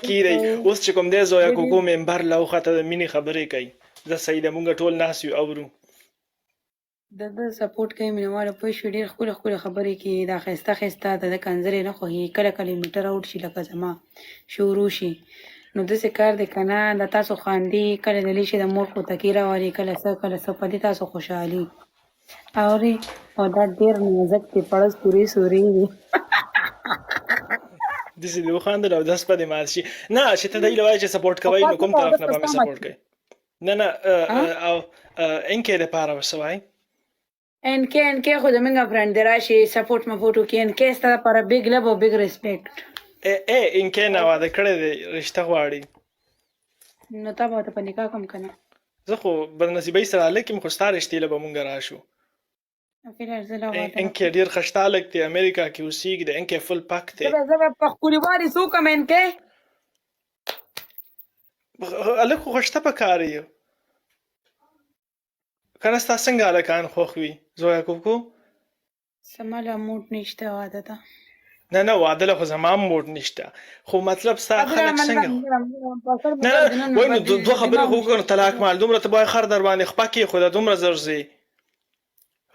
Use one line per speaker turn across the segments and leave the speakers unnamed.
کیری اوس چې کوم دی زویا کوکو ممبر له وخته د مینې خبرې کوي زه صحیح ده مونږ ټول ناست یو اورو
د سپورټ کوي مینهواله پوه شوې ډېر ښکلې ښکلې خبرې کوي دا ښایسته ښایسته د ده کنځلې نه خوښېږي کله کله یې میټر آوټ شي لکه زما شروع شي نو داسې کار دی که نه د تاسو خاندي کله دلی شي د مور کوتکي راولي کله څه په دې تاسو خوشحالي اورې او دا ډېر نازک دی پړس سوري سوري دی
داسې دې وخاندل او داس به دې مات شي نه چې ته دی له وایې چې سپورټ کوئ نو کوم طرف نه به مې سپورټ کوئ نه نه او انکې دپاره به څه وایې
انکې خو زموږ فرنډ دی راشي سپورټ مپورټ وکړي انکې ستا دپاره بګ لب او بګ ریسپیکټ
انکې نه واده کړی دی رشته غواړي
نو تا به ورته په نکاح کوم که نه
زه خو بدنصیبۍ سره هلک یم خو ستا رشتې له به مونږ راشو
فلر زه له واده
انکې ډېر ښه هلک دی امریکا کې اوسېږي د انکې فل پک دی
زه به په ښکلوالي څه وکړم انکې
هلک خو ښه پکار یو که نه ستا څنګه هلکان خوښ وي زویا کوکو
زما له موډ نشته واده ته
نه نه واده له خو زما هم موډ نشته خو مطلب ستا خلک څنګه نه وایي نو دوه خبرې خو وکړو طلاق مال دومره ته باید خر در باندې خپه کړي خو دا دومره زر ځې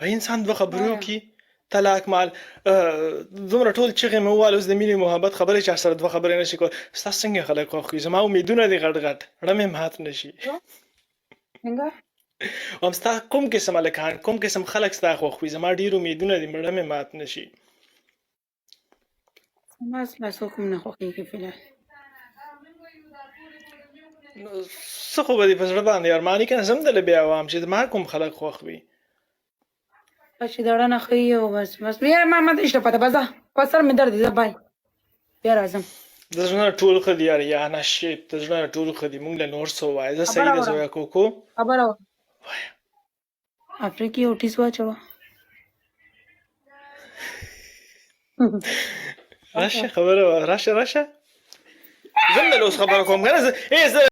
وایي انسان دوه خبرې وکړي طلاق مال دومره ټول چغې مې وویل اوس د مینې محبت خبرې چا سره دوه خبرې نه شي کولی ستا څنګه خلک خوښ وي زما امیدونه دي غټ غټ زړه مې مات نه شي
څنګه
هم ستا کوم قسم هلکان کوم قسم خلک ستا خوښ وي زما ډېر امیدونه دي زړه مې مات نه شي
بس څوک هم نه خوښېږي فلر
څه خو به دې په زړه باندې ارماني که نه زه هم دله بیا وایم چې زما کوم خلک خوښ وي
چې د رڼه ښه او بس یاره ما نشته پته به ځه په سر مې درد دی زه بای بیا راځم
د زړه نه ټول ښه دي یاره یا نه شیپ د زړه نه ټول ښه دي مونږ له نور څه ووایه زه صحیح ده زویا کوکو
خبره افریقي اوټیس واچوه
راشه خبره راشه زه هم دله اوس خبره کوم که نه زه